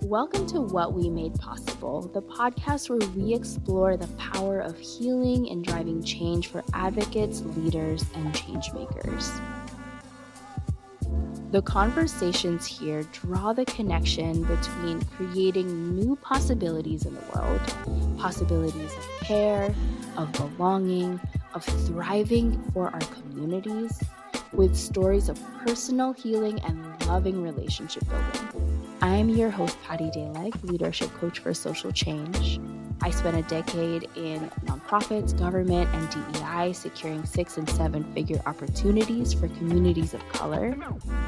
Welcome to What We Made Possible, the podcast where we explore the power of healing and driving change for advocates, leaders, and change makers. The conversations here draw the connection between creating new possibilities in the world, possibilities of care, of belonging, of thriving for our communities, with stories of personal healing and loving relationship building. I'm your host, Patty Dayleg, leadership coach for social change. I spent a decade in nonprofits, government, and DEI, securing 6- and 7-figure opportunities for communities of color.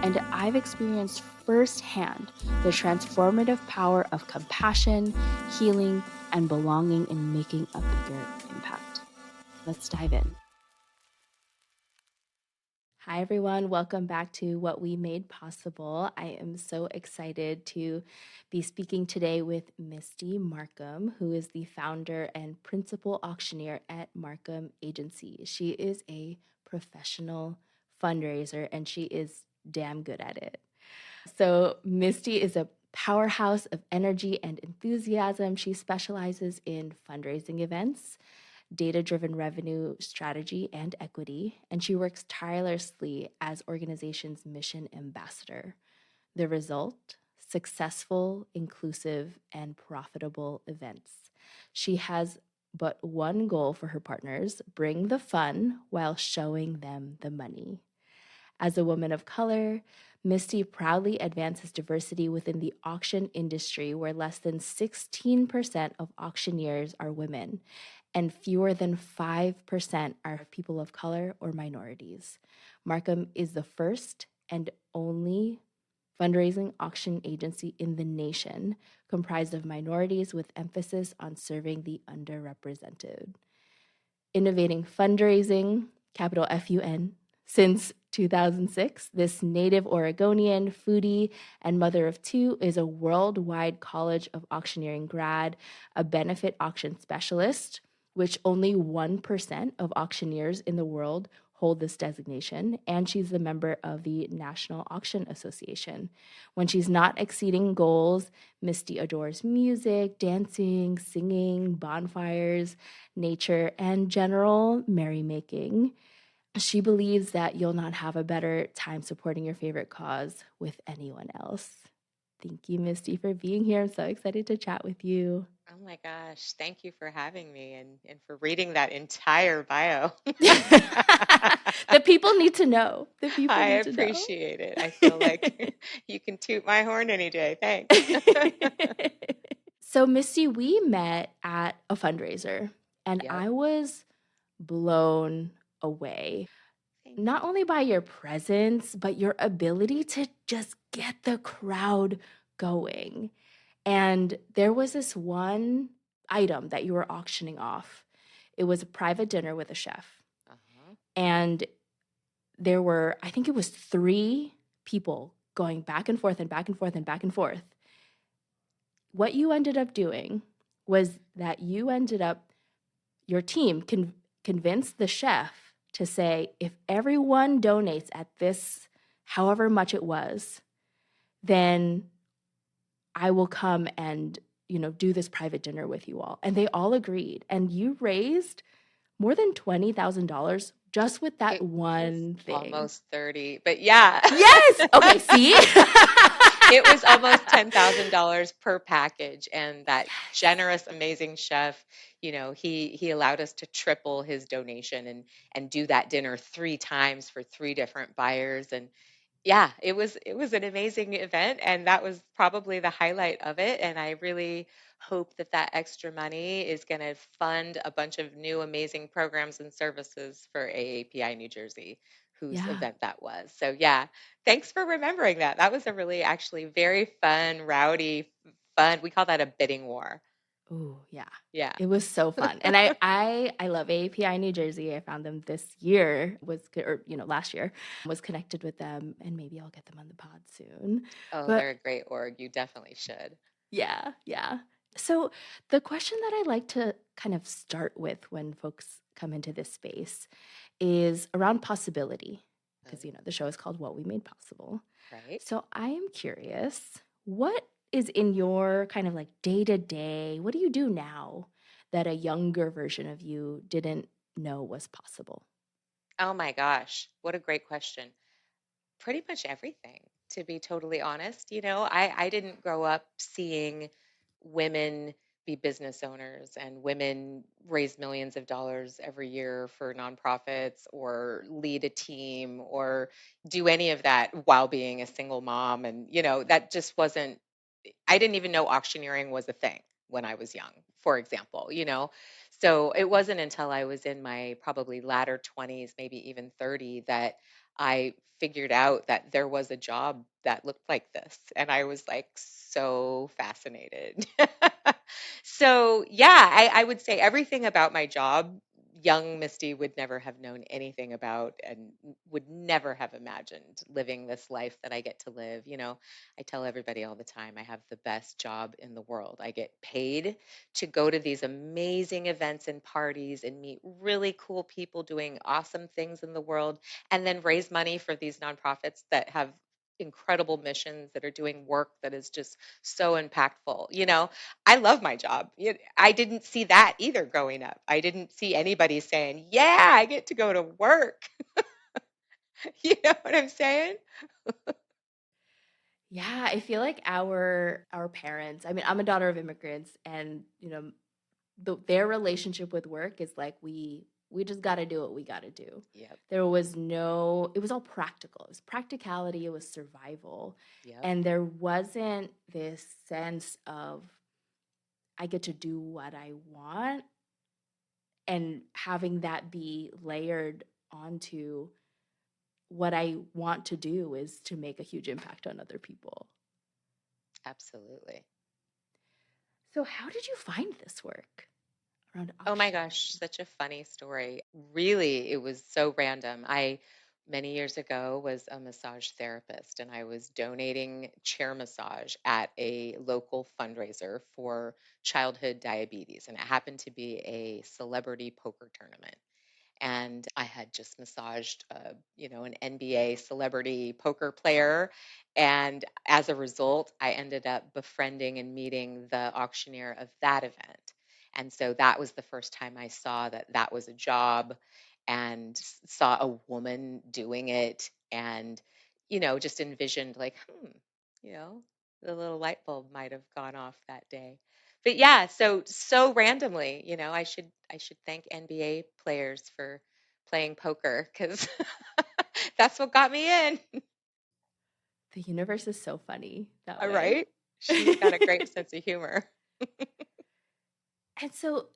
And I've experienced firsthand the transformative power of compassion, healing, and belonging in making a bigger impact. Let's dive in. Hi, everyone. Welcome back to What We Made Possible. I am so excited to be speaking today with Misty Marquam, who is the founder and principal auctioneer at Marquam Agency. She is a professional fundraiser, and she is damn good at it. So Misty is a powerhouse of energy and enthusiasm. She specializes in fundraising events, data-driven revenue strategy, and equity, and she works tirelessly as organization's mission ambassador. The result? Successful, inclusive, and profitable events. She has but one goal for her partners: bring the fun while showing them the money. As a woman of color, Misty proudly advances diversity within the auction industry, where less than 16% of auctioneers are women, and fewer than 5% are people of color or minorities. Marquam is the first and only fundraising auction agency in the nation comprised of minorities, with emphasis on serving the underrepresented. Innovating fundraising, capital FUN, since 2006, this native Oregonian, foodie, and mother of two is a worldwide College of Auctioneering grad, a benefit auction specialist, which only 1% of auctioneers in the world hold this designation, and she's a member of the National Auction Association. When she's not exceeding goals, Misty adores music, dancing, singing, bonfires, nature, and general merrymaking. She believes that you'll not have a better time supporting your favorite cause with anyone else. Thank you, Misty, for being here. I'm so excited to chat with you. Oh my gosh, thank you for having me and for reading that entire bio. The people need to know. The people I need to know. appreciate it. I feel like you can toot my horn any day. Thanks. So, Misty, we met at a fundraiser, and Yep. I was blown away. Thank Not only by your presence, but your ability to just get the crowd going. And there was this one item that you were auctioning off. It was a private dinner with a chef. Uh-huh. And there were, I think it was 3 people going back and forth and back and forth and back and forth. What you ended up doing was that your team convinced the chef to say, if everyone donates at this, however much it was, then I will come and, do this private dinner with you all. And they all agreed. And you raised more than $20,000 just with that one thing. Almost 30, but yeah. Yes. Okay. See? It was almost $10,000 per package. And that generous, amazing chef, he allowed us to triple his donation and do that dinner 3 times for 3 different buyers. And yeah, it was an amazing event, and that was probably the highlight of it. And I really hope that extra money is going to fund a bunch of new amazing programs and services for AAPI New Jersey, whose event that was. So yeah, thanks for remembering that. That was a really actually very fun, rowdy, fun. We call that a bidding war. Oh, yeah. Yeah. It was so fun. And I love AAPI New Jersey. I found them this year, last year, was connected with them, and maybe I'll get them on the pod soon. Oh, But they're a great org. You definitely should. yeah. So the question that I like to kind of start with when folks come into this space is around possibility, because, the show is called What We Made Possible. Right. So I am curious, what is in your kind of like day to day? What do you do now that a younger version of you didn't know was possible? Oh my gosh, what a great question. Pretty much everything, to be totally honest. I didn't grow up seeing women be business owners and women raise millions of dollars every year for nonprofits or lead a team or do any of that while being a single mom. And, that just wasn't, I didn't even know auctioneering was a thing when I was young, for example. So it wasn't until I was in my probably latter 20s, maybe even 30, that I figured out that there was a job that looked like this. And I was like so fascinated. So, yeah, I would say everything about my job, young Misty would never have known anything about and would never have imagined living this life that I get to live. I tell everybody all the time I have the best job in the world. I get paid to go to these amazing events and parties and meet really cool people doing awesome things in the world and then raise money for these nonprofits that have incredible missions that are doing work that is just so impactful. I love my job. I didn't see that either growing up. I didn't see anybody saying, "Yeah, I get to go to work." You know what I'm saying? Yeah, I feel like our parents, I mean, I'm a daughter of immigrants, and their relationship with work is like we just got to do what we got to do. Yep. There was no, it was all practical. It was practicality, it was survival. Yep. And there wasn't this sense of I get to do what I want, and having that be layered onto what I want to do is to make a huge impact on other people. Absolutely. So how did you find this work around Oh my gosh, auctioneering? such a funny story. Really, it was so random. I many years ago was a massage therapist and I was donating chair massage at a local fundraiser for childhood diabetes, and it happened to be a celebrity poker tournament. And I had just massaged, an NBA celebrity poker player, and as a result, I ended up befriending and meeting the auctioneer of that event. And so that was the first time I saw that that was a job and saw a woman doing it and, just envisioned like, you know, the little light bulb might have gone off that day. But yeah, so randomly, I should thank NBA players for playing poker because that's what got me in. The universe is so funny that All way. right. She's got a great sense of humor. And so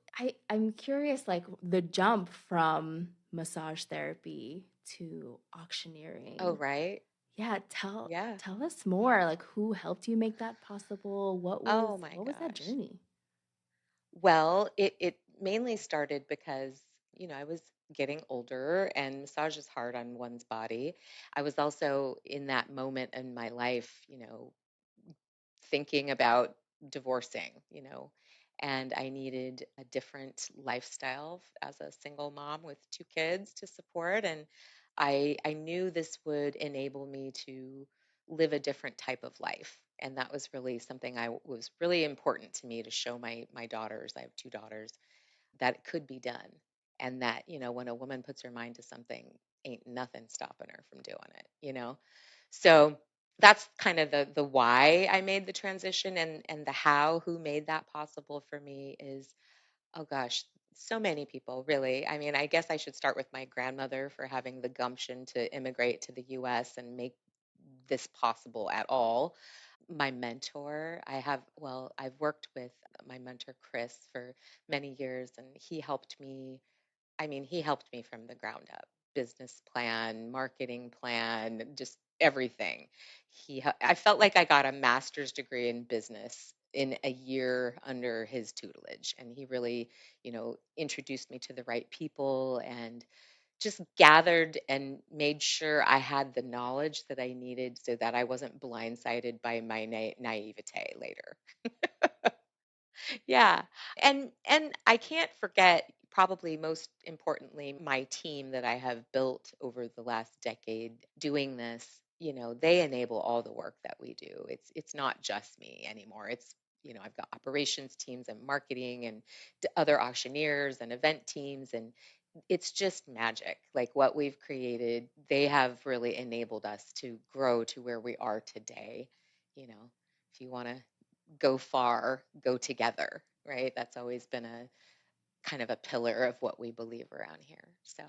I'm curious, like the jump from massage therapy to Oh, auctioneering. right. Yeah, tell Yeah. tell us more. Like who helped you make that possible? Oh my What was that gosh. journey? Well, it mainly started because, I was getting older and massage is hard on one's body. I was also in that moment in my life, thinking about divorcing, and I needed a different lifestyle as a single mom with two kids to support. And I knew this would enable me to live a different type of life. And that was really something I was really important to me to show my daughters. I have two daughters that it could be done. And that, when a woman puts her mind to something, ain't nothing stopping her from doing it. So that's kind of the why I made the transition, and the how, who made that possible for me is, oh gosh, so many people really. I mean, I guess I should start with my grandmother for having the gumption to immigrate to the US and make this possible at all. My mentor, I've worked with my mentor Chris for many years, and he helped me from the ground up. Business plan, marketing plan, just everything. I felt like I got a master's degree in business in a year under his tutelage, and he really, introduced me to the right people and just gathered and made sure I had the knowledge that I needed so that I wasn't blindsided by my naivete later. Yeah. And I can't forget, probably most importantly, my team that I have built over the last decade doing this. they enable all the work that we do. It's not just me anymore. I've got operations teams and marketing and other auctioneers and event teams, and it's just magic. Like what we've created, they have really enabled us to grow to where we are today. If you want to go far, go together, right? That's always been a kind of a pillar of what we believe around here. So,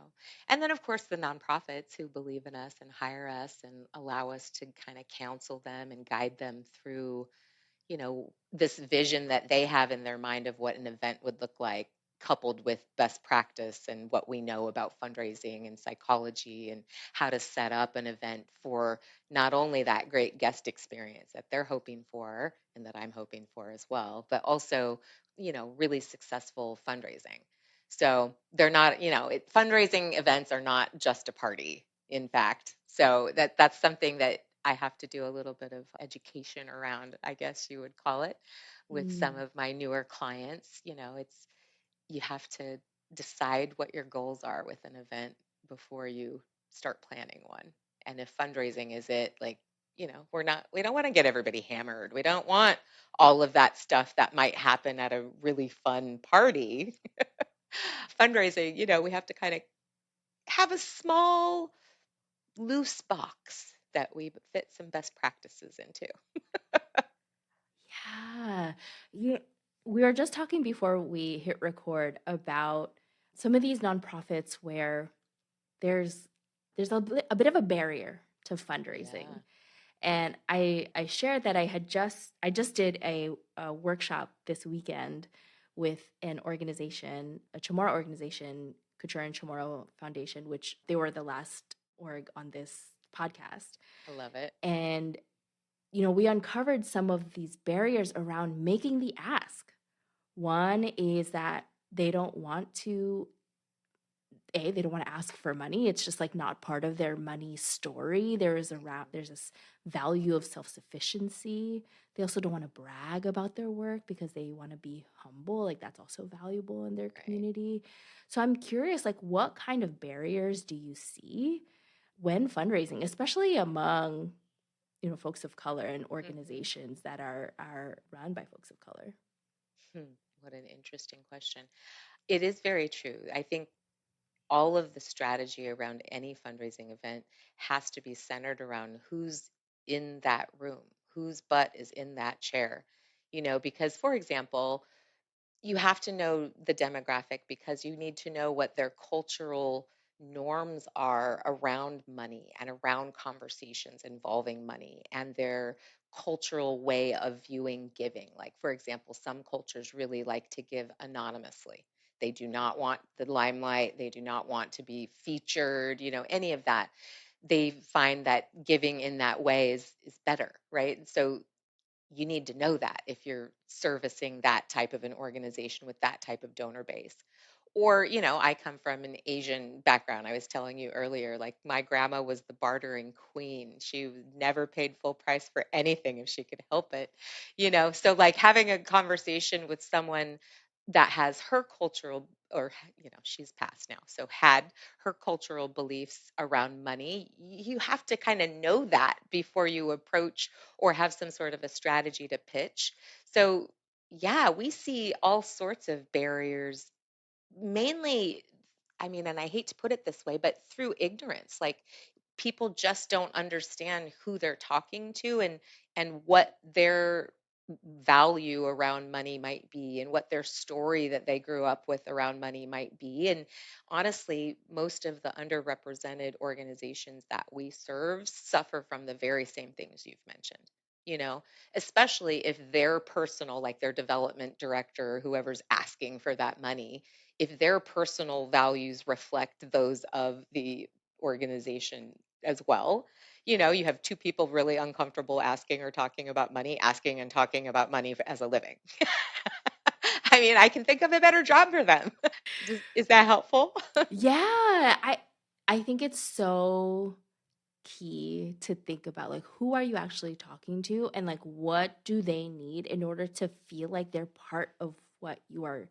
and then of course the nonprofits who believe in us and hire us and allow us to kind of counsel them and guide them through this vision that they have in their mind of what an event would look like, coupled with best practice and what we know about fundraising and psychology and how to set up an event for not only that great guest experience that they're hoping for and that I'm hoping for as well, but also, really successful fundraising. So they're not, fundraising events are not just a party, in fact. So that's something that I have to do a little bit of education around, I guess you would call it, with some Mm. of my newer clients. You have to decide what your goals are with an event before you start planning one. And if fundraising is it, like, we don't want to get everybody hammered. We don't want all of that stuff that might happen at a really fun party. Fundraising, we have to kind of have a small, loose box that we fit some best practices into. Yeah. You, we were just talking before we hit record about some of these nonprofits where there's a bit of a barrier to fundraising. Yeah, And I shared that I just did a workshop this weekend with an organization, a Chamorro organization, Couture and Chamorro Foundation, which they were the last org on this podcast. I love it. And we uncovered some of these barriers around making the ask. One is that they don't want to they don't want to ask for money. It's just like not part of their money story. There's this value of self-sufficiency. They also don't want to brag about their work because they want to be humble. Like that's also valuable in their Right. community. So I'm curious, like what kind of barriers do you see when fundraising, especially among folks of color and Hmm. organizations that are run by folks of color? What an interesting question. It is very true. I think all of the strategy around any fundraising event has to be centered around who's in that room, whose butt is in that chair. Because, for example, you have to know the demographic because you need to know what their cultural norms are around money and around conversations involving money and their cultural way of viewing giving. Like, for example, some cultures really like to give anonymously. They do not want the limelight, they do not want to be featured, any of that. They find that giving in that way is better, right? So you need to know that if you're servicing that type of an organization with that type of donor base. Or, I come from an Asian background. I was telling you earlier, like my grandma was the bartering queen. She never paid full price for anything if she could help it. So like having a conversation with someone that has her cultural, or she's passed now, so had her cultural beliefs around money, you have to kind of know that before you approach or have some sort of a strategy to pitch. So, yeah, we see all sorts of barriers, mainly, I mean, and I hate to put it this way, but through ignorance. Like people just don't understand who they're talking to and what their value around money might be and what their story that they grew up with around money might be. And honestly, most of the underrepresented organizations that we serve suffer from the very same things you've mentioned. You know, especially if their personal, like their development director, whoever's asking for that money, if their personal values reflect those of the organization as well. You have two people really uncomfortable asking or talking about money, asking and talking about money as a living. I mean, I can think of a better job for them. Is that helpful? Yeah, I think it's so key to think about like who are you actually talking to and like what do they need in order to feel like they're part of what you are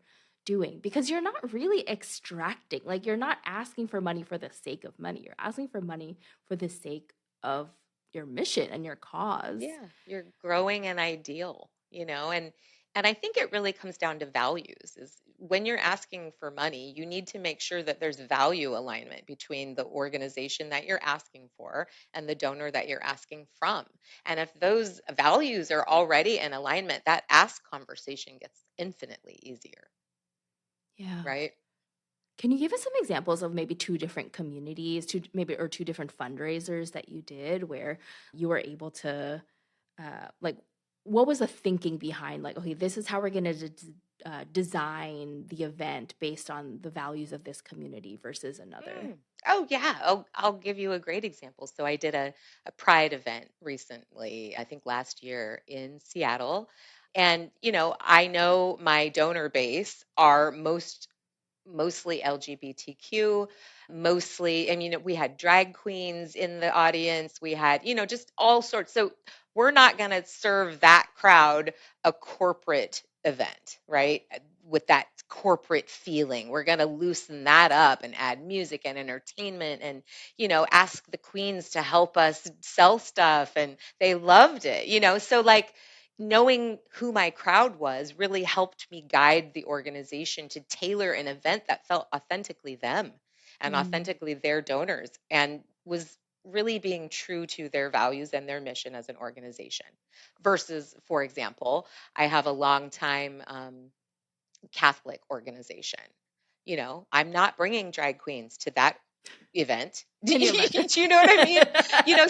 doing, because you're not really extracting, like you're not asking for money for the sake of money, you're asking for money for the sake of your mission and your cause. Yeah, you're growing an ideal, and I think it really comes down to values. Is when you're asking for money, you need to make sure that there's value alignment between the organization that you're asking for and the donor that you're asking from. And if those values are already in alignment, that ask conversation gets infinitely easier, Yeah. right? Can you give us some examples of maybe two different communities, two different fundraisers that you did where you were able to, like, what was the thinking behind, like, okay, this is how we're going to design the event based on the values of this community versus another? Oh yeah. I'll give you a great example. So I did a Pride event recently, I think last year in Seattle. And, I know my donor base are mostly LGBTQ, mostly, I mean, we had drag queens in the audience. We had, just all sorts. So we're not going to serve that crowd a corporate event, right? With that corporate feeling. We're going to loosen that up and add music and entertainment and, ask the queens to help us sell stuff. And they loved it, So, like, knowing who my crowd was really helped me guide the organization to tailor an event that felt authentically them and Mm. authentically their donors and was really being true to their values and their mission as an organization. Versus, for example, I have a long time Catholic organization. I'm not bringing drag queens to that event. Do Can you imagine? you know what I mean?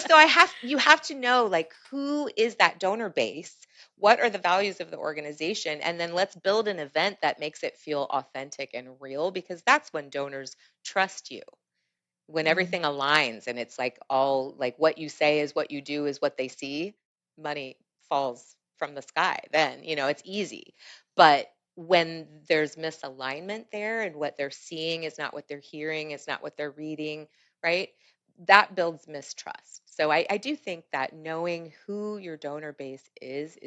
So you have to know, like, who is that donor base? What are the values of the organization? And then let's build an event that makes it feel authentic and real, because that's when donors trust you. When Mm. everything aligns and it's like all like what you say is what you do is what they see, money falls from the sky. Then, it's easy. But when there's misalignment there and what they're seeing is not what they're hearing, it's not what they're reading, right? That builds mistrust. So I do think that knowing who your donor base is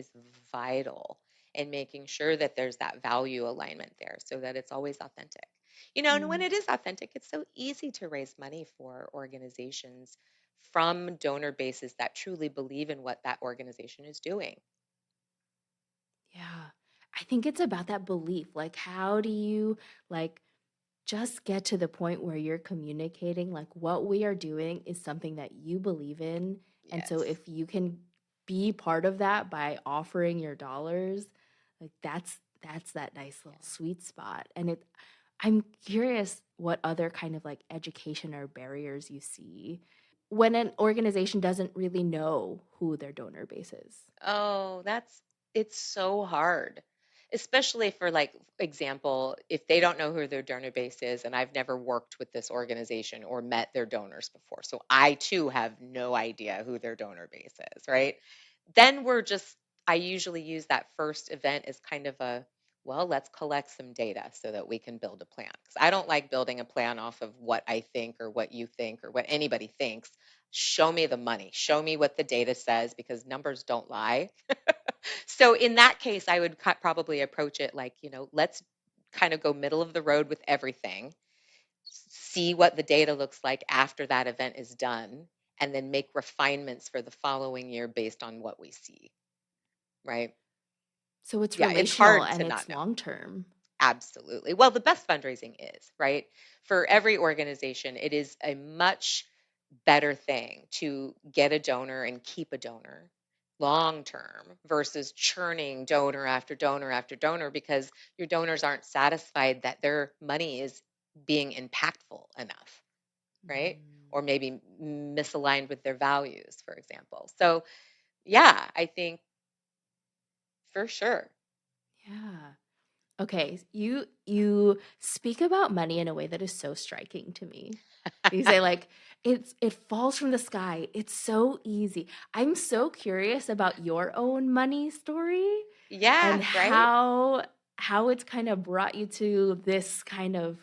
vital, and making sure that there's that value alignment there so that it's always authentic. And when Mm. it is authentic, it's so easy to raise money for organizations from donor bases that truly believe in what that organization is doing. Yeah. I think it's about that belief. Like, how do you, like, just get to the point where you're communicating, like, what we are doing is something that you believe in. And so Yes. if you can be part of that by offering your dollars, like, that's that nice little Yeah. sweet spot. And I'm curious what other kind of, like, education or barriers you see when an organization doesn't really know who their donor base is. Oh, it's so hard. Especially for, like, example, if they don't know who their donor base is, and I've never worked with this organization or met their donors before. So I too have no idea who their donor base is, right? Then I usually use that first event as kind of well, let's collect some data so that we can build a plan. Because I don't like building a plan off of what I think or what you think or what anybody thinks. Show me the money, show me what the data says, because numbers don't lie. So in that case, I would probably approach it like, let's kind of go middle of the road with everything, see what the data looks like after that event is done, and then make refinements for the following year based on what we see, right? So it's Yeah, it's relational hard to and not it's know. long term. Absolutely. Well, the best fundraising is, right? For every organization, it is a much better thing to get a donor and keep a donor long term versus churning donor after donor after donor, because your donors aren't satisfied that their money is being impactful enough, right? Mm. Or maybe misaligned with their values, for example. So, yeah, I think for sure. Yeah. Okay, you speak about money in a way that is so striking to me. You say, like, it falls from the sky. It's so easy. I'm so curious about your own money story and Yeah, right? how it's kind of brought you to this kind of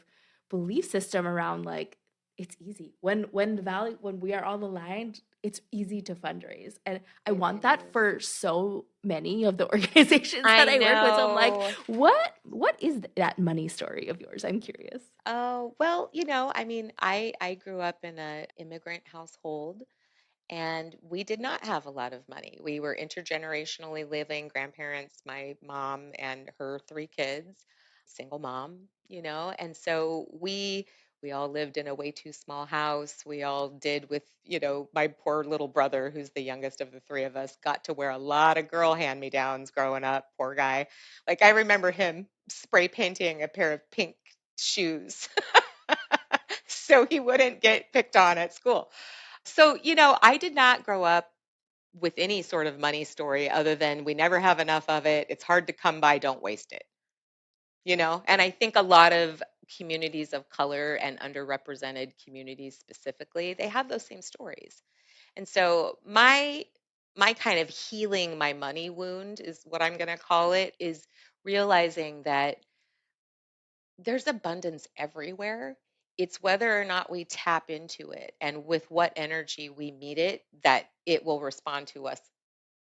belief system around, like, it's easy. When we are all aligned, it's easy to fundraise. And I It want that is. for so many of the organizations I that I work with. So I'm like, know. what is that money story of yours? I'm curious. Oh, well, I mean, I grew up in a immigrant household, And we did not have a lot of money. We were intergenerationally living, grandparents, my mom and her three kids, single mom, and so we all lived in a way too small house. We all did with, my poor little brother, who's the youngest of the three of us, got to wear a lot of girl hand-me-downs growing up, poor guy. Like I remember him spray painting a pair of pink shoes so he wouldn't get picked on at school. So, I did not grow up with any sort of money story other than we never have enough of it. It's hard to come by, don't waste it. And I think a lot of communities of color and underrepresented communities specifically, they have those same stories. And so my kind of healing my money wound is what I'm going to call it, is realizing that there's abundance everywhere. It's whether or not we tap into it and with what energy we meet it, that it will respond to us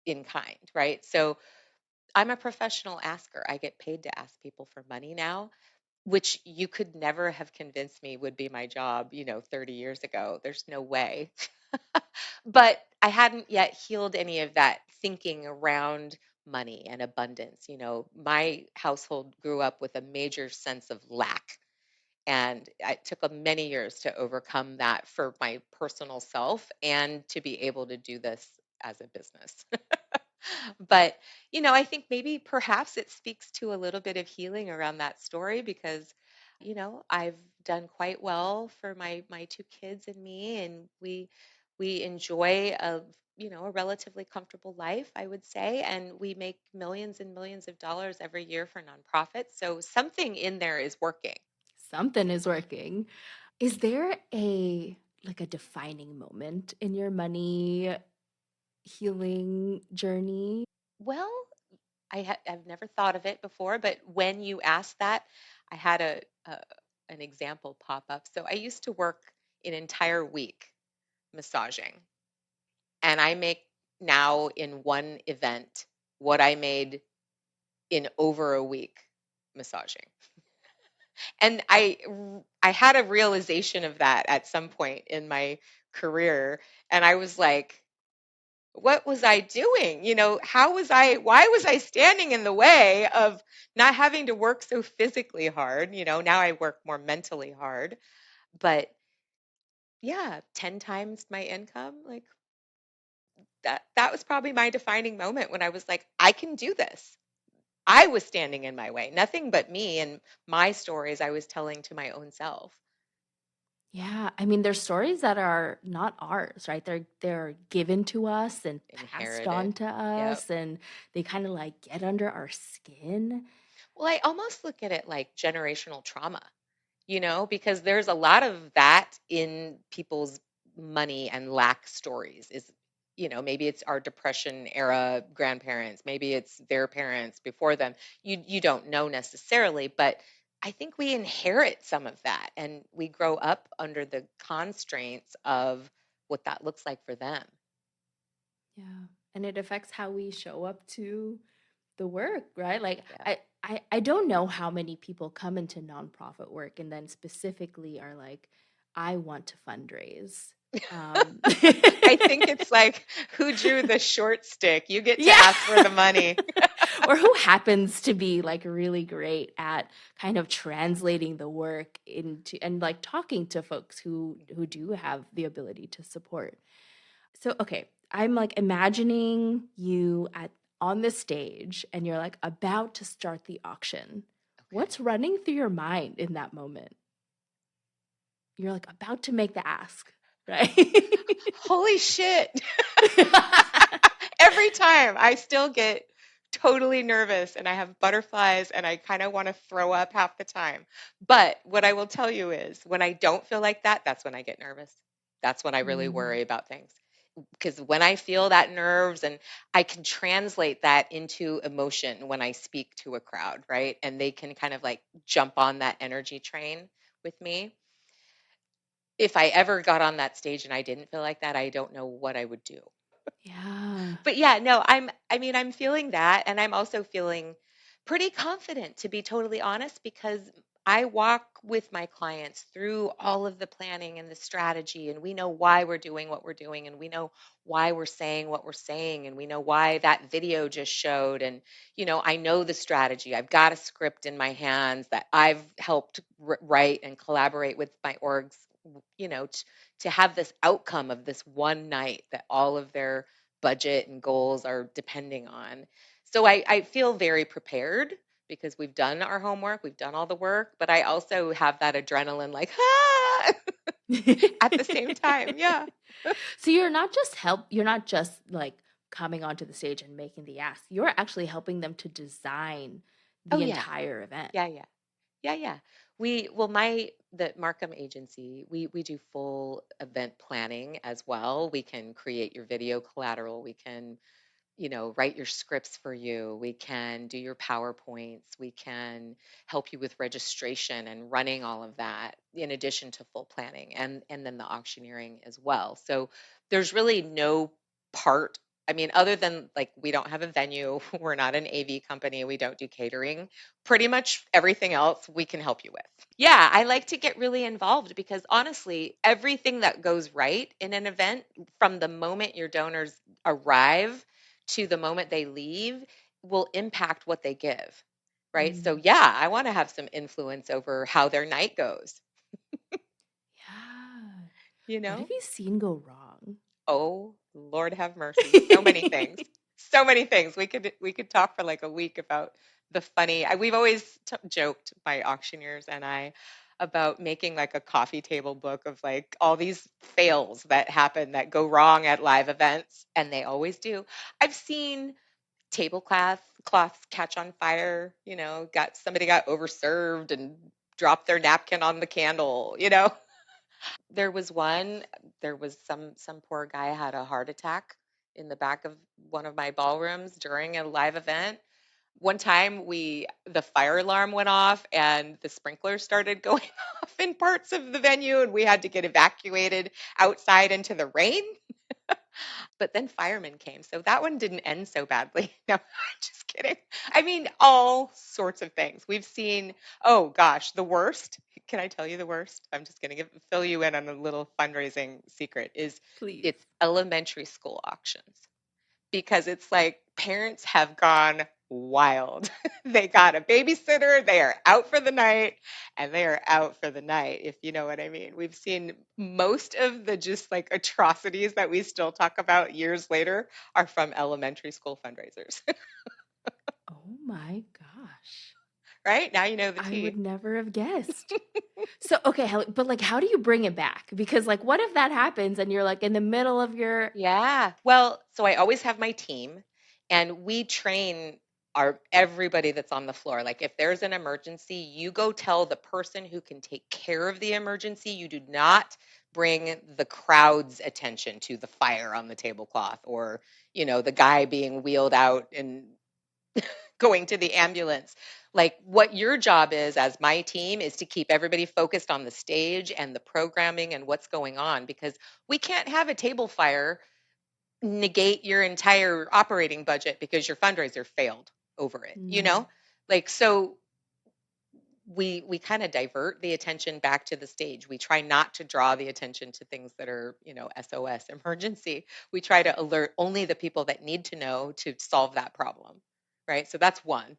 in kind, right? So I'm a professional asker. I get paid to ask people for money now, which you could never have convinced me would be my job, 30 years ago. There's no way. But I hadn't yet healed any of that thinking around money and abundance. My household grew up with a major sense of lack, and it took many years to overcome that for my personal self and to be able to do this as a business. But, I think maybe perhaps it speaks to a little bit of healing around that story because, I've done quite well for my two kids and me, and we enjoy a relatively comfortable life, I would say, and we make millions and millions of dollars every year for nonprofits. So something in there is working. Something is working. Is there a defining moment in your money healing journey? Well, I've never thought of it before, but when you asked that, I had a an example pop up. So I used to work an entire week massaging, and I make now in one event what I made in over a week massaging. And I had a realization of that at some point in my career, and I was like, what was I doing? Why was I standing in the way of not having to work so physically hard? Now I work more mentally hard, but yeah, 10 times my income, like that was probably my defining moment when I was like, I can do this. I was standing in my way, nothing but me and my stories I was telling to my own self. Yeah, I mean, there's stories that are not ours, right? They're given to us and passed on Inherited. to Yep. us, and they kind of like get under our skin. Well, I almost look at it like generational trauma. Because there's a lot of that in people's money and lack stories is, maybe it's our depression era grandparents, maybe it's their parents before them. You don't know necessarily, but I think we inherit some of that and we grow up under the constraints of what that looks like for them. Yeah, and it affects how we show up to the work, right? Like Yeah. I don't know how many people come into nonprofit work and then specifically are like, I want to fundraise. Um, I think it's like, who drew the short stick? You get to yeah. ask for the money. Or who happens to be like really great at kind of translating the work into and like talking to folks who do have the ability to support. So okay, I'm like imagining you at on the stage and you're like about to start the auction. Okay. What's running through your mind in that moment? You're like about to make the ask, right? Holy shit. Every time I still get totally nervous and I have butterflies and I kind of want to throw up half the time. But what I will tell you is when I don't feel like that, that's when I get nervous. That's when I really Mm, worry about things. Because when I feel that nerves and I can translate that into emotion when I speak to a crowd, right? And they can kind of like jump on that energy train with me. If I ever got on that stage and I didn't feel like that, I don't know what I would do. yeah. But yeah, no, I'm feeling that, and I'm also feeling pretty confident, to be totally honest, because I walk with my clients through all of the planning and the strategy, and we know why we're doing what we're doing, and we know why we're saying what we're saying, and we know why that video just showed. And, I know the strategy. I've got a script in my hands that I've helped write and collaborate with my orgs, to have this outcome of this one night that all of their budget and goals are depending on. So I feel very prepared because we've done our homework, we've done all the work, but I also have that adrenaline like, at the same time. Yeah. So you're not just like coming onto the stage and making the ask. You're actually helping them to design Oh, the yeah. entire event. Yeah, yeah. Yeah, yeah. The Marquam Agency, we do full event planning as well. We can create your video collateral. We can write your scripts for you. We can do your PowerPoints. We can help you with registration and running all of that in addition to full planning and then the auctioneering as well. So there's really no part. I mean, other than like we don't have a venue, we're not an AV company, we don't do catering. Pretty much everything else we can help you with. Yeah, I like to get really involved because honestly, everything that goes right in an event from the moment your donors arrive to the moment they leave will impact what they give, right? So, Mm, yeah, I want to have some influence over how their night goes, yeah. you What know? have you seen go wrong? Oh, Lord have mercy. So many things. So many things. We could talk for like a week about the funny. We've always joked, my auctioneers and I, about making like a coffee table book of like all these fails that happen that go wrong at live events, and they always do. I've seen tablecloths catch on fire, got overserved and dropped their napkin on the candle. There was some poor guy had a heart attack in the back of one of my ballrooms during a live event. One time the fire alarm went off and the sprinklers started going off in parts of the venue and we had to get evacuated outside into the rain. But then firemen came. So that one didn't end so badly. No, I'm just kidding. I mean, all sorts of things. We've seen, oh gosh, the worst. Can I tell you the worst? I'm just going to fill you in on a little fundraising secret is Please. it's elementary school auctions because it's like parents have gone wild. They got a babysitter, they are out for the night, and they are out for the night, if you know what I mean. We've seen most of the just like atrocities that we still talk about years later are from elementary school fundraisers, Oh my gosh. right? Now you know the I would tea. never have guessed. So, okay, but like, how do you bring it back? Because, like, what if that happens and you're like in the middle of your. Yeah. Well, so I always have my team and we train everybody that's on the floor. Like if there's an emergency, you go tell the person who can take care of the emergency. You do not bring the crowd's attention to the fire on the tablecloth or, the guy being wheeled out and going to the ambulance. Like what your job is as my team is to keep everybody focused on the stage and the programming and what's going on because we can't have a table fire negate your entire operating budget because your fundraiser failed over it. Mm, Like so we kind of divert the attention back to the stage. We try not to draw the attention to things that are, SOS emergency. We try to alert only the people that need to know to solve that problem. Right? So that's one.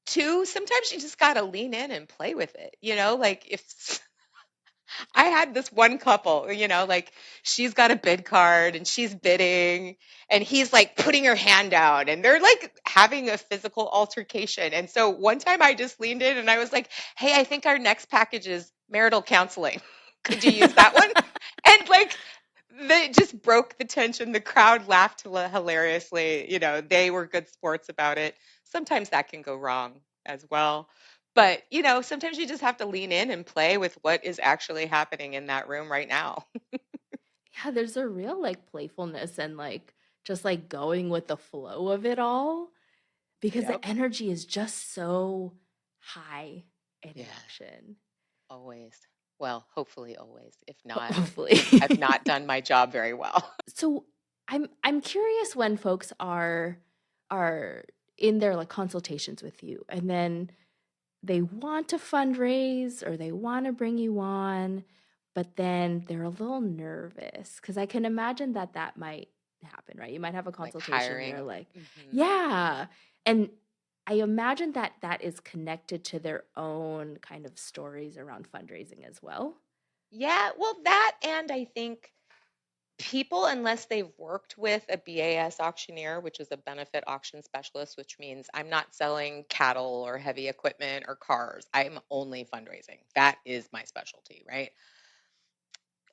Two, sometimes you just got to lean in and play with it. Like if I had this one couple, like she's got a bid card and she's bidding and he's like putting her hand down and they're like having a physical altercation. And so one time I just leaned in and I was like, "Hey, I think our next package is marital counseling. Could you use that one?" And like they just broke the tension. The crowd laughed hilariously. They were good sports about it. Sometimes that can go wrong as well. But, sometimes you just have to lean in and play with what is actually happening in that room right now. yeah, there's a real like playfulness and like just like going with the flow of it all because Yep. the energy is just so high in an Yeah, auction. always. Well, hopefully always. If not, Hopefully. I've not done my job very well. So I'm curious when folks are in their like consultations with you and then they want to fundraise or they want to bring you on, but then they're a little nervous because I can imagine that that might happen, right? You might have a Like consultation, you're hiring. like, Hmm. yeah. And I imagine that that is connected to their own kind of stories around fundraising as well. Yeah, well, that, and I think people, unless they've worked with a BAS auctioneer, which is a benefit auction specialist, which means I'm not selling cattle or heavy equipment or cars. I'm only fundraising. That is my specialty, right?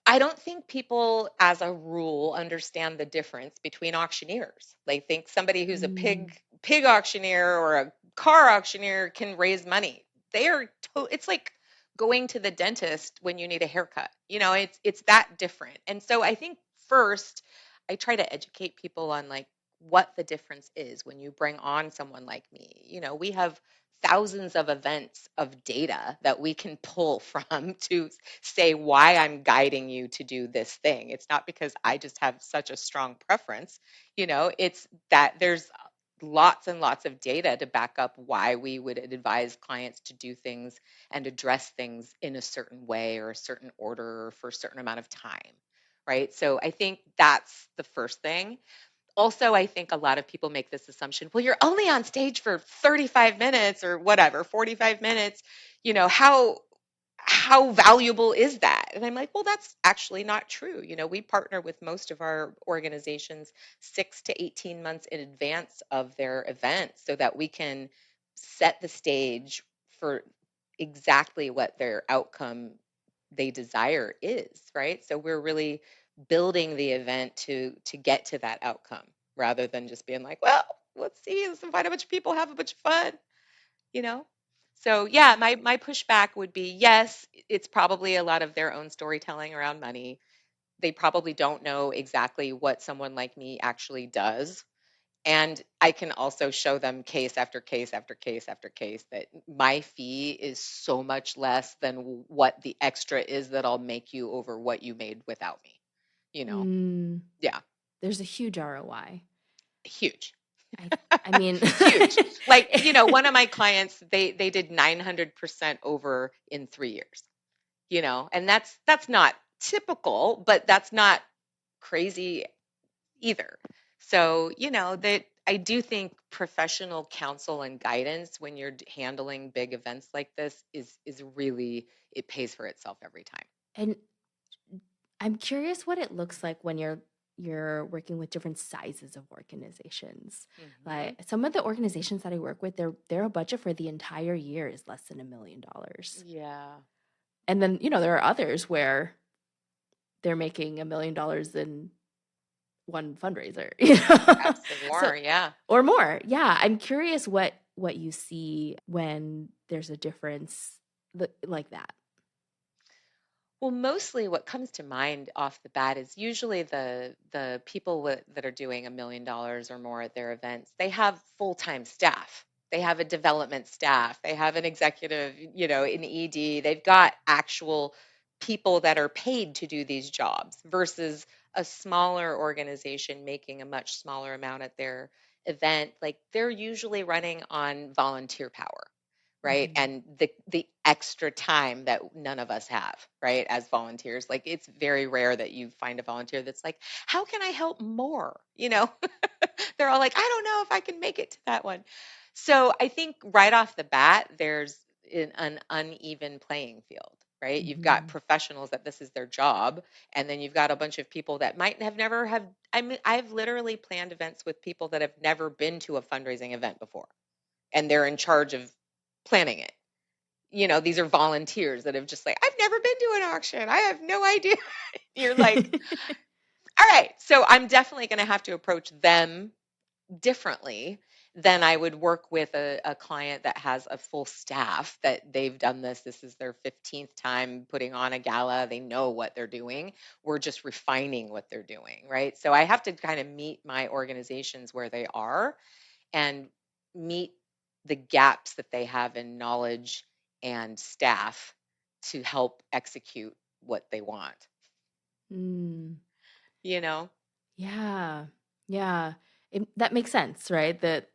I don't think people, as a rule, understand the difference between auctioneers. They think somebody who's a Mm, pig auctioneer or a car auctioneer can raise money. They are it's like going to the dentist when you need a haircut. It's that different. And so I think first I try to educate people on like what the difference is when you bring on someone like me. We have thousands of events of data that we can pull from to say why I'm guiding you to do this thing. It's not because I just have such a strong preference. It's that there's lots and lots of data to back up why we would advise clients to do things and address things in a certain way or a certain order or for a certain amount of time. Right. So I think that's the first thing. Also, I think a lot of people make this assumption, well, you're only on stage for 35 minutes or whatever, 45 minutes. How valuable is that? And I'm like, well, that's actually not true. We partner with most of our organizations 6 to 18 months in advance of their events so that we can set the stage for exactly what their outcome they desire is, right? So we're really building the event to get to that outcome rather than just being like, well, let's see, let's invite a bunch of people, have a bunch of fun, you know? So yeah, my pushback would be yes, it's probably a lot of their own storytelling around money. They probably don't know exactly what someone like me actually does. And I can also show them case after case after case after case that my fee is so much less than what the extra is that I'll make you over what you made without me. You know, mm, yeah, there's a huge ROI. huge. I I mean, Huge. Like, one of my clients, they did 900% over in 3 years, and that's not typical, but that's not crazy either. So, that I do think professional counsel and guidance when you're handling big events like this is really, it pays for itself every time. and I'm curious what it looks like when you're working with different sizes of organizations. Hmm. Like some of the organizations that I work with, their budget for the entire year is less than $1 million. Yeah. And then, there are others where they're making $1 million in one fundraiser, Absolutely. So More, yeah. or more. Yeah, I'm curious what you see when there's a difference like that. Well, mostly what comes to mind off the bat is usually the people that are doing $1 million or more at their events. They have full-time staff. They have a development staff. They have an executive, an ED. They've got actual people that are paid to do these jobs versus a smaller organization making a much smaller amount at their event. Like they're usually running on volunteer power, right? Mhm. And the extra time that none of us have, right? As volunteers, like it's very rare that you find a volunteer that's like, how can I help more? They're all like, I don't know if I can make it to that one. So I think right off the bat, there's an uneven playing field, right? You've got Mhm. professionals that this is their job, and then you've got a bunch of people that might have never have. I mean, I've literally planned events with people that have never been to a fundraising event before, and they're in charge of planning it. These are volunteers that have just like, I've never been to an auction. I have no idea. You're like, all right, so I'm definitely going to have to approach them differently than I would work with a client that has a full staff that they've done this. This is their 15th time putting on a gala. They know what they're doing. We're just refining what they're doing, right? So I have to kind of meet my organizations where they are and meet the gaps that they have in knowledge and staff to help execute what they want, Mm. you know? Yeah. Yeah. That makes sense, right? The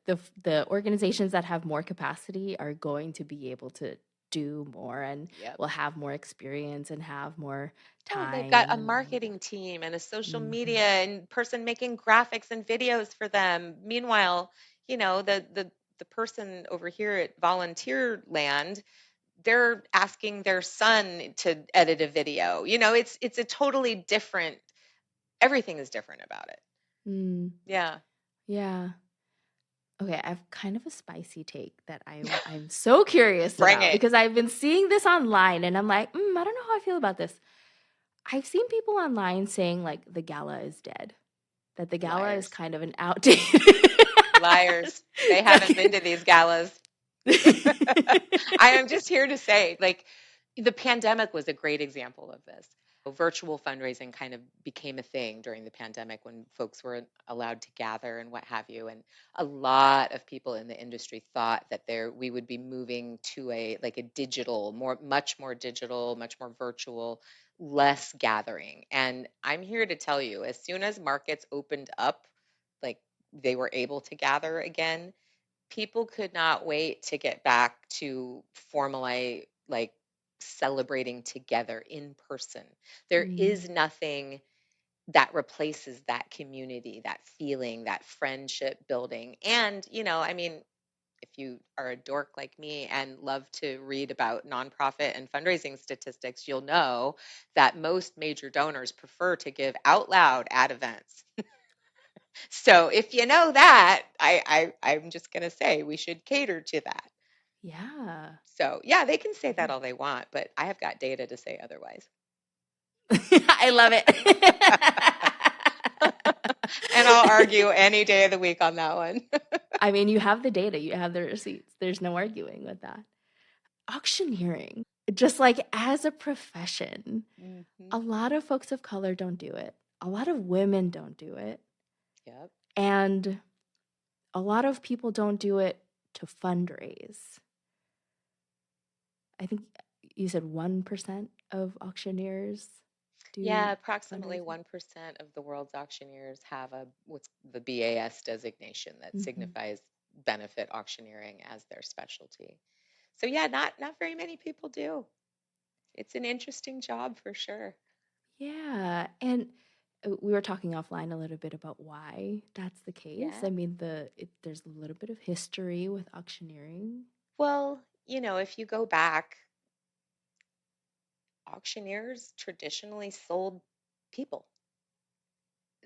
organizations that have more capacity are going to be able to do more and Yep. will have more experience and have more Oh, and they've got time a and all of that. marketing team and a social media Mhm. and person making graphics and videos for them. Meanwhile, the person over here at volunteer land, they're asking their son to edit a video. It's a totally different, everything is different about it. Mm, Yeah. yeah. Okay, I have kind of a spicy take that I'm so curious Bring about it. because I've been seeing this online and I'm like, I don't know how I feel about this. I've seen people online saying like the gala is dead, that the gala is Liars. kind of an outdated. Liars. They haven't been to these galas. I am just here to say, like, the pandemic was a great example of this. Virtual fundraising kind of became a thing during the pandemic when folks were allowed to gather and what have you. And a lot of people in the industry thought that we would be moving to a digital, much more digital, much more virtual, less gathering. And I'm here to tell you, as soon as markets opened up, like they were able to gather again, people could not wait to get back to formalize, like, celebrating together in person. There Mm, is nothing that replaces that community, that feeling, that friendship building. And, I mean, if you are a dork like me and love to read about nonprofit and fundraising statistics, you'll know that most major donors prefer to give out loud at events. So if you know that, I'm just going to say we should cater to that. yeah. So yeah, they can say that Yeah. all they want, but I have got data to say otherwise. I love it. And I'll argue any day of the week on that one. I mean, you have the data, you have the receipts. There's no arguing with that. Auctioneering, just like as a profession, Hmm. a lot of folks of color don't do it. A lot of women don't do it. Yep. And a lot of people don't do it to fundraise. I think you said 1% of auctioneers Yeah, do approximately fundraising. 1% of the world's auctioneers have what's the BAS designation that Hmm. signifies benefit auctioneering as their specialty. So yeah, not very many people do. It's an interesting job for sure. Yeah. And we were talking offline a little bit about why that's the case. Yeah. I mean, there's a little bit of history with auctioneering. Well, if you go back, auctioneers traditionally sold people.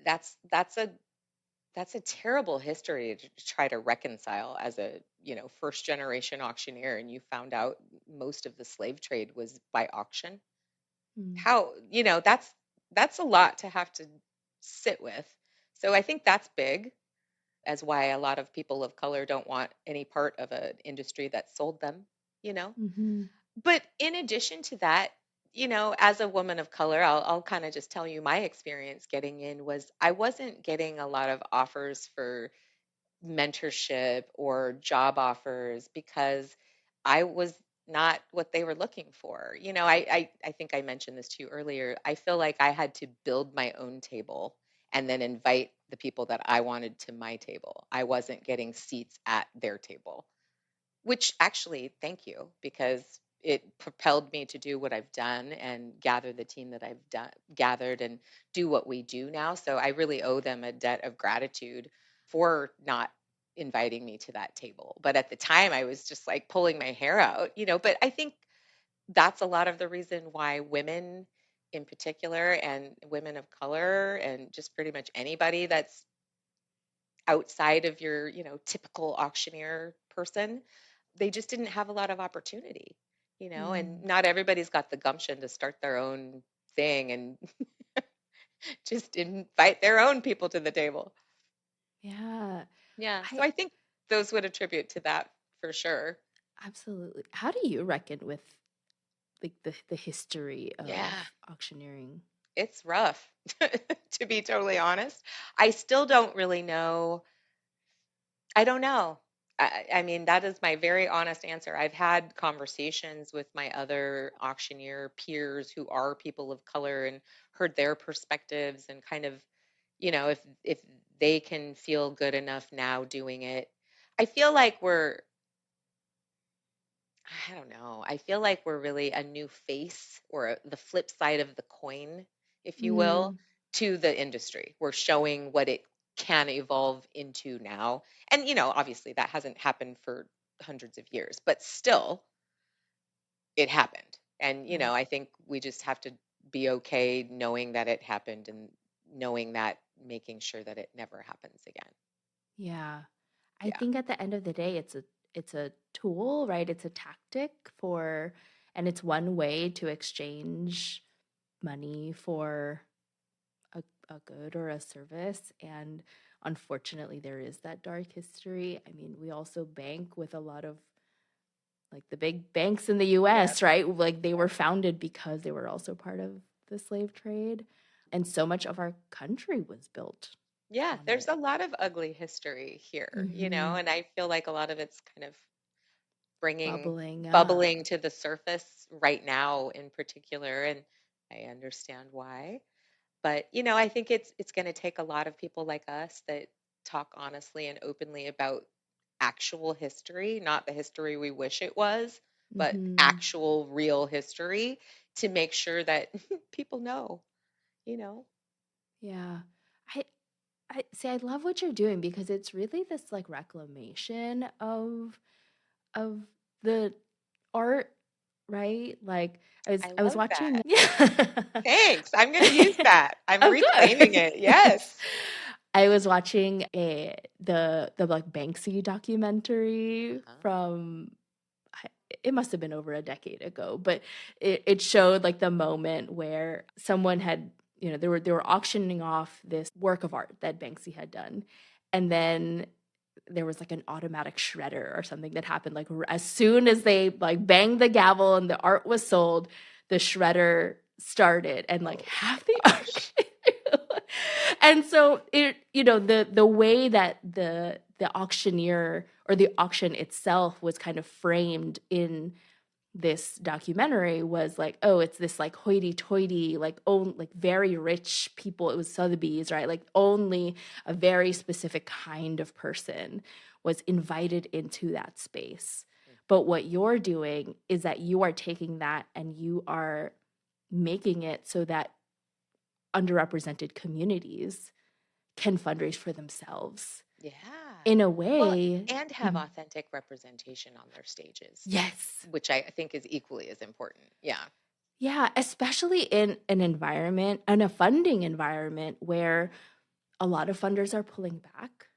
That's a terrible history to try to reconcile as a, first generation auctioneer, and you found out most of the slave trade was by auction. Mm, How, that's a lot to have to sit with. So I think that's big, as why a lot of people of color don't want any part of an industry that sold them, you know. mhm, But in addition to that, as a woman of color, I'll kind of just tell you my experience getting in was I wasn't getting a lot of offers for mentorship or job offers because I was not what they were looking for. I think I mentioned this to you earlier. I feel like I had to build my own table and then invite the people that I wanted to my table. I wasn't getting seats at their table, which actually, thank you, because it propelled me to do what I've done and gather the team that I've gathered and do what we do now. So I really owe them a debt of gratitude for not inviting me to that table. But at the time, I was just like pulling my hair out, But I think that's a lot of the reason why women in particular and women of color and just pretty much anybody that's outside of your, typical auctioneer person, they just didn't have a lot of opportunity, and mm, not everybody's got the gumption to start their own thing and just invite their own people to the table. yeah. Yeah. So I I think those would attribute to that for sure. absolutely. How do you reckon with like the history of Yeah. auctioneering? It's rough, to be totally honest. I still don't really know. I don't know. I mean, that is my very honest answer. I've had conversations with my other auctioneer peers who are people of color and heard their perspectives and kind of, if they can feel good enough now doing it. I feel like I don't know. I feel like we're really a new face or the flip side of the coin, if you will, Mm, to the industry. We're showing what it can evolve into now. And, obviously that hasn't happened for hundreds of years, but still, it happened. And, right. I think we just have to be okay knowing that it happened and knowing that, making sure that it never happens again. Yeah. I Yeah. think at the end of the day, it's a tool, right? It's a tactic for, and it's one way to exchange money for a, a good or a service. And unfortunately, there is that dark history. I mean, we also bank with a lot of like the big banks in the Yeah. US, right? Like they were founded because they were also part of the slave trade. And so much of our country was built Yeah, on there's it. a lot of ugly history here, Hmm. and I feel like a lot of it's kind of bringing Bubbling up. bubbling to the surface right now in particular, and I understand why. But, I think it's going to take a lot of people like us that talk honestly and openly about actual history, not the history we wish it was, but Hmm. actual real history to make sure that people know, you know. Yeah. I I see I love what you're doing because it's really this like reclamation of the art, right? Like I I was love watching that. yeah. Thanks. I'm going to use that. I'm Oh reclaiming good. it. Yes. I was watching the like Banksy documentary Uh-huh. from it must have been over a decade ago, but it showed like the moment where someone had, they were auctioning off this work of art that Banksy had done. And then there was like an automatic shredder or something that happened like as soon as they like banged the gavel and the art was sold, the shredder started and like Oh half the my art gosh. and so it, the way that the auctioneer or the auction itself was kind of framed in this documentary was like, oh, it's this like hoity-toity, like own like very rich people. It was Sotheby's, right? Like only a very specific kind of person was invited into that space. But what you're doing is that you are taking that and you are making it so that underrepresented communities can fundraise for themselves Yeah. in a Well, way. and have Mhm. authentic representation on their stages, Yes. which I think is equally as important. Yeah. Yeah, especially in an environment and a funding environment where a lot of funders are pulling back,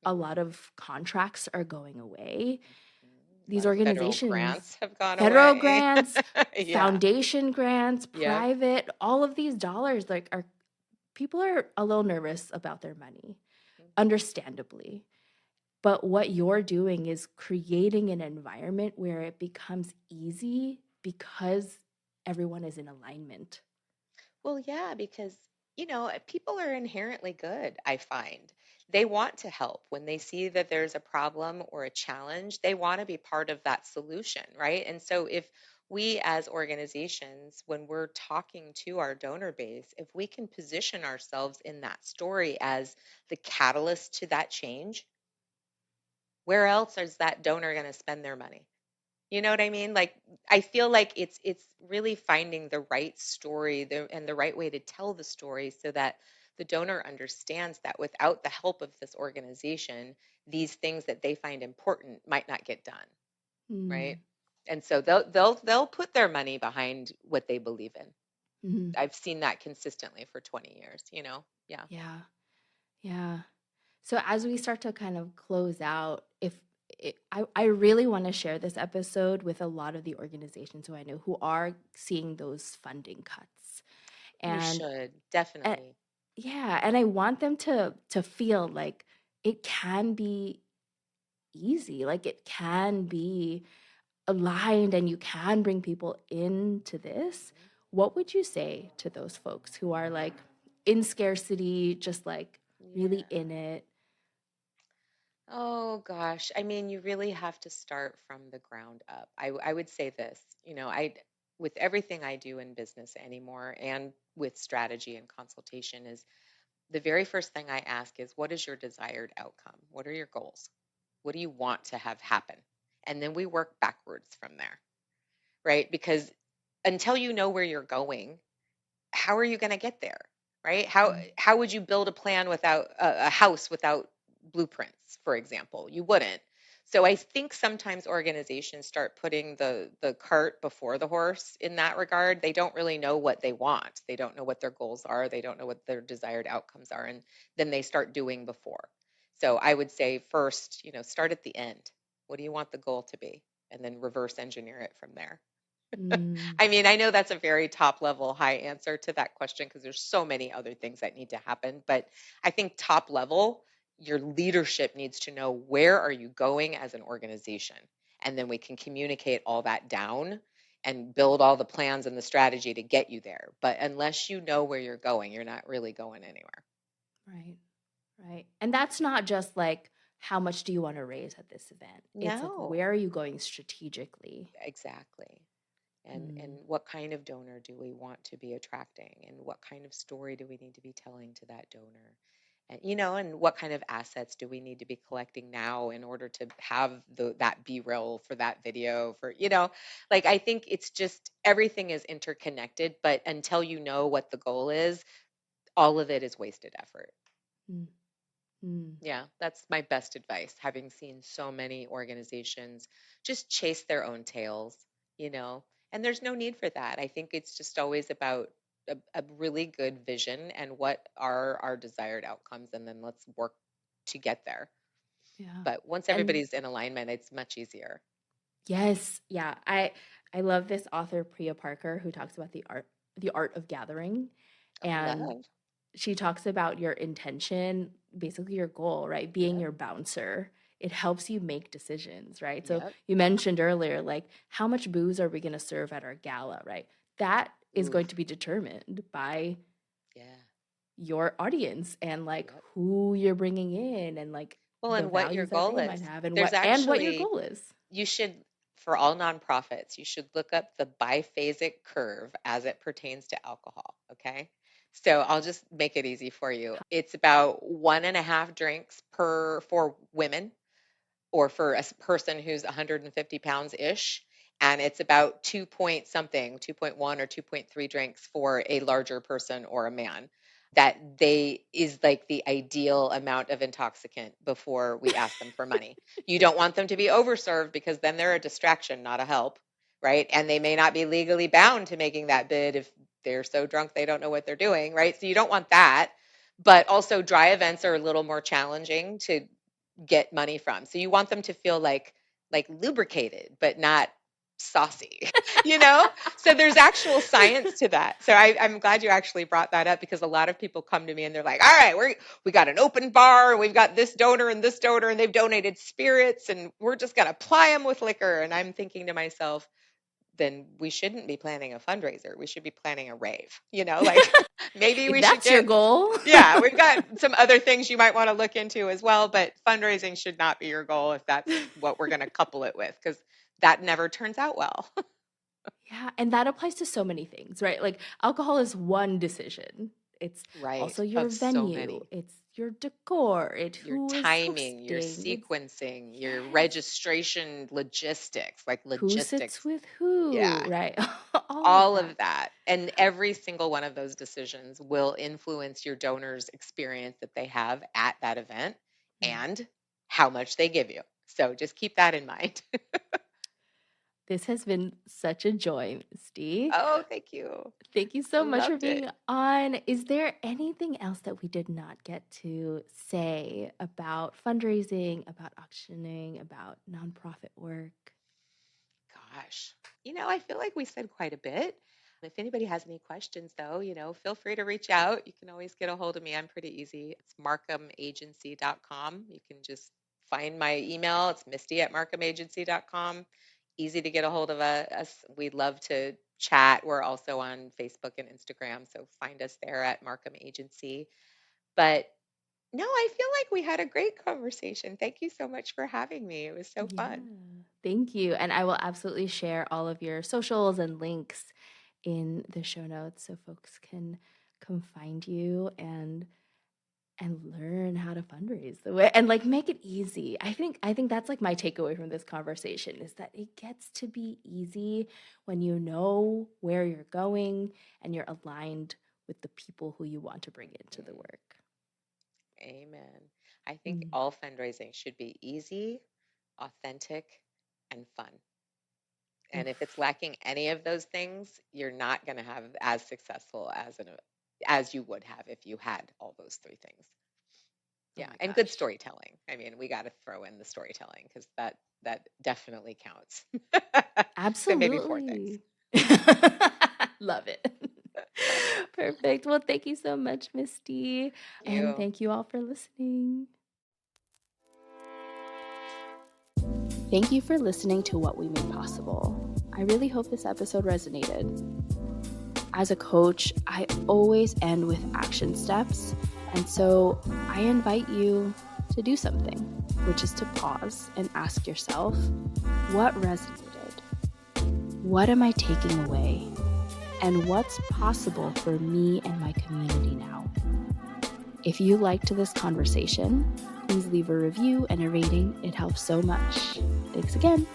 a Hmm. lot of contracts are going away. A These lot of federal organizations, grants have gone federal away. grants, Yeah. foundation grants, Yep. private, all of these dollars like are people are a little nervous about their money, Mhm. understandably. But what you're doing is creating an environment where it becomes easy because everyone is in alignment. Well, yeah, because, people are inherently good, I find. They want to help. When they see that there's a problem or a challenge, they want to be part of that solution, right? And so if we as organizations, when we're talking to our donor base, if we can position ourselves in that story as the catalyst to that change, where else is that donor going to spend their money? You know what I mean? Like I feel like it's really finding the right story and the right way to tell the story so that the donor understands that without the help of this organization, these things that they find important might not get done, right? Mm, And so they'll put their money behind what they believe in. mhm. I've seen that consistently for 20 years. Yeah. Yeah, yeah. So as we start to kind of close out, if I really want to share this episode with a lot of the organizations who I know who are seeing those funding cuts, You and, should and definitely. yeah, and I want them to feel like it can be easy, like it can be aligned, and you can bring people into this. What would you say to those folks who are like in scarcity, just like really Yeah. in it? Oh gosh, I mean, you really have to start from the ground up. I would say this, with everything I do in business anymore and with strategy and consultation is the very first thing I ask is, what is your desired outcome? What are your goals? What do you want to have happen? And then we work backwards from there, right? Because until you know where you're going, how are you going to get there, right? Mm. How would you build a plan without a house without blueprints, for example? You wouldn't. So I think sometimes organizations start putting the cart before the horse in that regard. They don't really know what they want. They don't know what their goals are. They don't know what their desired outcomes are, and then they start doing before. So I would say first, start at the end. What do you want the goal to be? And then reverse engineer it from there. Mm. I mean, I know that's a very top level high answer to that question because there's so many other things that need to happen, but I think top level, your leadership needs to know where are you going as an organization, and then we can communicate all that down and build all the plans and the strategy to get you there. But unless you know where you're going, you're not really going anywhere. Right. Right. And that's not just like, how much do you want to raise at this event? It's like, No, where are you going strategically? exactly. And Mm. what kind of donor do we want to be attracting, and what kind of story do we need to be telling to that donor, and and what kind of assets do we need to be collecting now in order to have that B-roll for that video, for like, I think it's just everything is interconnected, but until you know what the goal is, all of it is wasted effort. Mm. Mm. Yeah, that's my best advice, having seen so many organizations just chase their own tails, you know, and there's no need for that. I think it's just always about a really good vision and what are our desired outcomes, and then let's work to get there. Yeah. But once And everybody's in alignment, it's much easier. yes, yeah. I love this author Priya Parker who talks about the art of gathering, Oh, and love. she talks about your intention, basically your goal, right? Being Yep, your bouncer. It helps you make decisions, right? So yep. you mentioned earlier, like, how much booze are we going to serve at our gala, right? That is Ooh, going to be determined by yeah, your audience and like yep. who you're bringing in and like Well, the and what your values that goal they is. might have and There's what your actually goal is. you should, for all nonprofits, you should look up the biphasic curve as it pertains to alcohol. Okay. So I'll just make it easy for you. It's about 1.5 drinks per for women, or for a person who's 150 pounds ish. And it's about 2 point something, 2.1 or 2.3 drinks for a larger person or a man. That they is like the ideal amount of intoxicant before we ask them for money. You don't want them to be overserved because then they're a distraction, not a help, right? And they may not be legally bound to making that bid if they're so drunk they don't know what they're doing, right? So you don't want that. But also, dry events are a little more challenging to get money from. So you want them to feel like lubricated, but not saucy, you know? So there's actual science to that. So I'm glad you actually brought that up, because a lot of people come to me and they're like, all right, we got an open bar, and we've got this donor, and they've donated spirits, and we're just gonna ply them with liquor. And I'm thinking to myself, then we shouldn't be planning a fundraiser. We should be planning a rave, like maybe If we should that's your get, goal. yeah, we've got some other things you might want to look into as well, but fundraising should not be your goal if that's what we're going to couple it with, because that never turns out well. Yeah, and that applies to so many things, right? Like, alcohol is one decision. It's Right. also your Of so venue, many. it's your decor, it's Your who is timing, your hosting, it's sequencing, your yes, registration logistics, like who sits logistics. with who, Yeah. right? All of All that. of that. And every single one of those decisions will influence your donor's experience that they have at that event, Mm. and how much they give you. So just keep that in mind. This has been such a joy, Misty. Oh, thank you. Thank you I so much for loved it. being on. Is there anything else that we did not get to say about fundraising, about auctioning, about nonprofit work? Gosh, I feel like we said quite a bit. If anybody has any questions, though, feel free to reach out. You can always get a hold of me. I'm pretty easy. It's marquamagency.com. You can just find my email. It's misty@marquamagency.com. Easy to get a hold of us. We'd love to chat. We're also on Facebook and Instagram, so find us there at Marquam Agency. But no, I feel like we had a great conversation. Thank you so much for having me. It was so Yeah, fun. thank you. And I will absolutely share all of your socials and links in the show notes so folks can come find you. And and learn how to fundraise the way and like make it easy. I think that's like my takeaway from this conversation is that it gets to be easy when you know where you're going and you're aligned with the people who you want to bring into the Mm, work. amen. I think Mm. all fundraising should be easy, authentic, and fun. And if it's Oof. lacking any of those things, you're not going to have as successful as you would have if you had all those three things. Oh Yeah, my and good gosh. storytelling. I mean, we got to throw in the storytelling because that definitely counts. So maybe four things. Absolutely. Love it. Perfect. Well, thank you so much, Misty. And You. thank you all for listening. Thank you for listening to What We Made Possible. I really hope this episode resonated. As a coach, I always end with action steps. And so I invite you to do something, which is to pause and ask yourself, what resonated? What am I taking away? And what's possible for me and my community now? If you liked this conversation, please leave a review and a rating. It helps so much. Thanks again.